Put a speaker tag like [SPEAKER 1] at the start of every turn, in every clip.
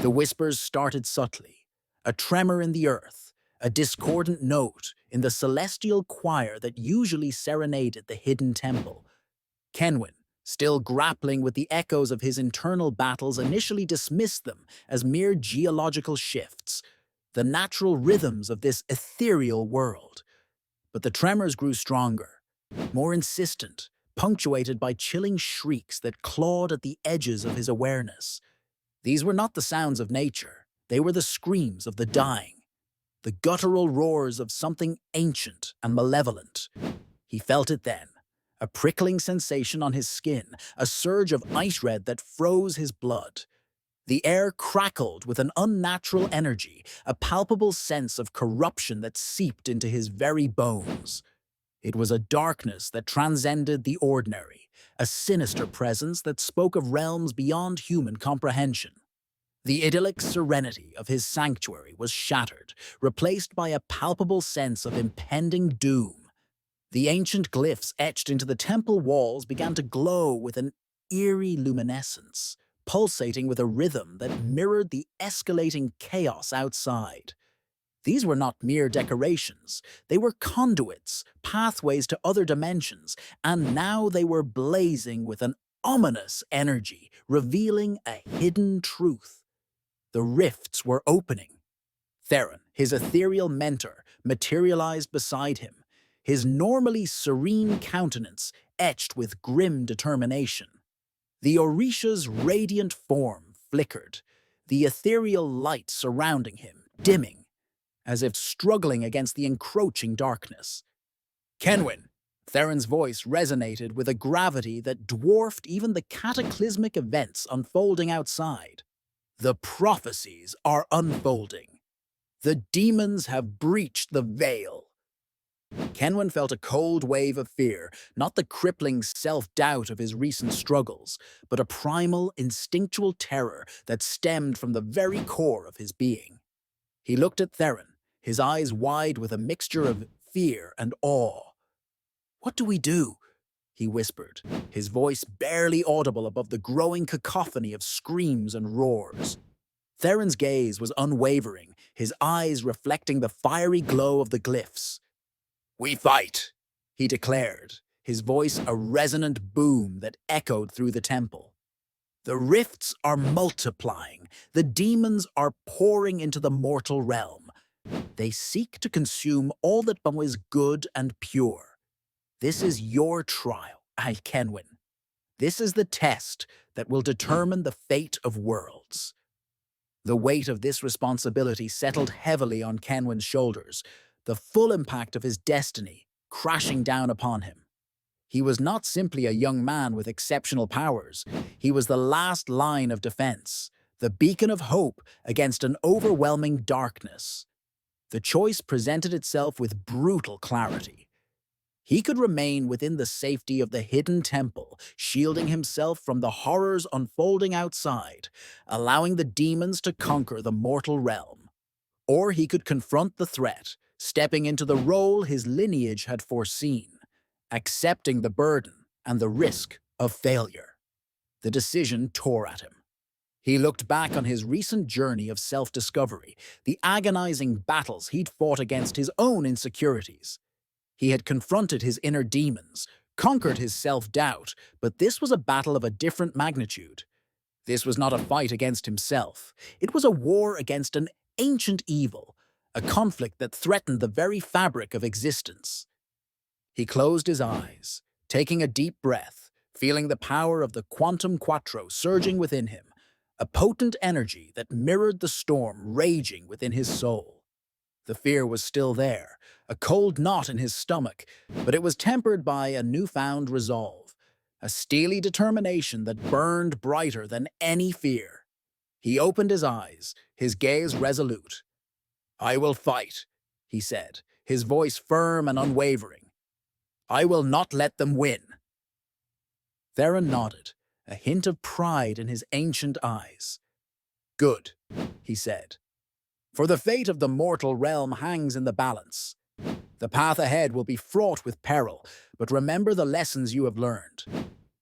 [SPEAKER 1] The whispers started subtly, a tremor in the earth, a discordant note in the celestial choir that usually serenaded the hidden temple. Kenwin, still grappling with the echoes of his internal battles, initially dismissed them as mere geological shifts, the natural rhythms of this ethereal world. But the tremors grew stronger, more insistent, punctuated by chilling shrieks that clawed at the edges of his awareness. These were not the sounds of nature. They were the screams of the dying, the guttural roars of something ancient and malevolent. He felt it then, a prickling sensation on his skin, a surge of ice red that froze his blood. The air crackled with an unnatural energy, a palpable sense of corruption that seeped into his very bones. It was a darkness that transcended the ordinary, a sinister presence that spoke of realms beyond human comprehension. The idyllic serenity of his sanctuary was shattered, replaced by a palpable sense of impending doom. The ancient glyphs etched into the temple walls began to glow with an eerie luminescence, pulsating with a rhythm that mirrored the escalating chaos outside. These were not mere decorations. They were conduits, pathways to other dimensions, and now they were blazing with an ominous energy, revealing a hidden truth. The rifts were opening. Theron, his ethereal mentor, materialized beside him, his normally serene countenance etched with grim determination. The Orisha's radiant form flickered, the ethereal light surrounding him dimming, as if struggling against the encroaching darkness. Kenwin! Theron's voice resonated with a gravity that dwarfed even the cataclysmic events unfolding outside. The prophecies are unfolding. The demons have breached the veil. Kenwin felt a cold wave of fear, not the crippling self-doubt of his recent struggles, but a primal, instinctual terror that stemmed from the very core of his being. He looked at Theron, his eyes wide with a mixture of fear and awe. "What do we do?" he whispered, his voice barely audible above the growing cacophony of screams and roars. Theron's gaze was unwavering, his eyes reflecting the fiery glow of the glyphs. "We fight," he declared, his voice a resonant boom that echoed through the temple. "The rifts are multiplying, the demons are pouring into the mortal realm. They seek to consume all that was good and pure. This is your trial, Kenwin. This is the test that will determine the fate of worlds." The weight of this responsibility settled heavily on Kenwin's shoulders, the full impact of his destiny crashing down upon him. He was not simply a young man with exceptional powers. He was the last line of defense, the beacon of hope against an overwhelming darkness. The choice presented itself with brutal clarity. He could remain within the safety of the hidden temple, shielding himself from the horrors unfolding outside, allowing the demons to conquer the mortal realm. Or he could confront the threat, stepping into the role his lineage had foreseen, accepting the burden and the risk of failure. The decision tore at him. He looked back on his recent journey of self-discovery, the agonizing battles he'd fought against his own insecurities. He had confronted his inner demons, conquered his self-doubt, but this was a battle of a different magnitude. This was not a fight against himself. It was a war against an ancient evil, a conflict that threatened the very fabric of existence. He closed his eyes, taking a deep breath, feeling the power of the quantum quattro surging within him, a potent energy that mirrored the storm raging within his soul. The fear was still there, a cold knot in his stomach, but it was tempered by a newfound resolve, a steely determination that burned brighter than any fear. He opened his eyes, his gaze resolute. "I will fight," he said, his voice firm and unwavering. "I will not let them win." Theron nodded, a hint of pride in his ancient eyes. "Good," he said. "For the fate of the mortal realm hangs in the balance. The path ahead will be fraught with peril, but remember the lessons you have learned.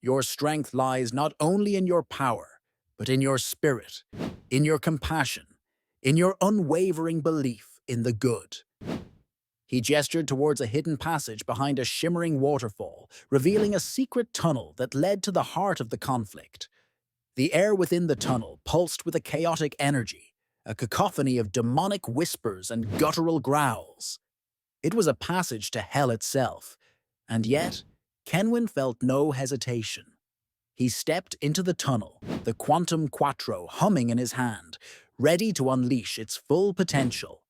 [SPEAKER 1] Your strength lies not only in your power, but in your spirit, in your compassion, in your unwavering belief in the good. He gestured towards a hidden passage behind a shimmering waterfall, revealing a secret tunnel that led to the heart of the conflict. The air within the tunnel pulsed with a chaotic energy, a cacophony of demonic whispers and guttural growls. It was a passage to hell itself, and yet Kenwin felt no hesitation. He stepped into the tunnel, the Quantum Quattro humming in his hand, ready to unleash its full potential.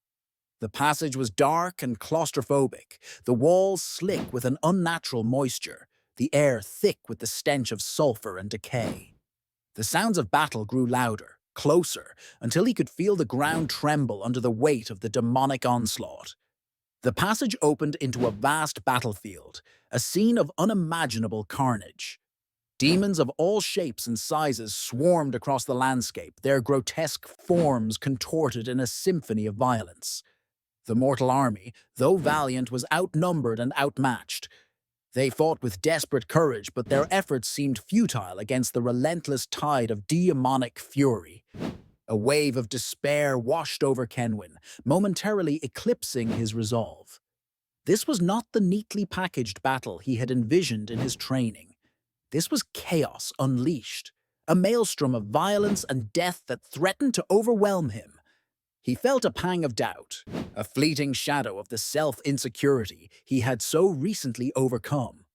[SPEAKER 1] The passage was dark and claustrophobic, the walls slick with an unnatural moisture, the air thick with the stench of sulfur and decay. The sounds of battle grew louder, closer, until he could feel the ground tremble under the weight of the demonic onslaught. The passage opened into a vast battlefield, a scene of unimaginable carnage. Demons of all shapes and sizes swarmed across the landscape, their grotesque forms contorted in a symphony of violence. The mortal army, though valiant, was outnumbered and outmatched. They fought with desperate courage, but their efforts seemed futile against the relentless tide of demonic fury. A wave of despair washed over Kenwin, momentarily eclipsing his resolve. This was not the neatly packaged battle he had envisioned in his training. This was chaos unleashed, a maelstrom of violence and death that threatened to overwhelm him. He felt a pang of doubt, a fleeting shadow of the self-insecurity he had so recently overcome.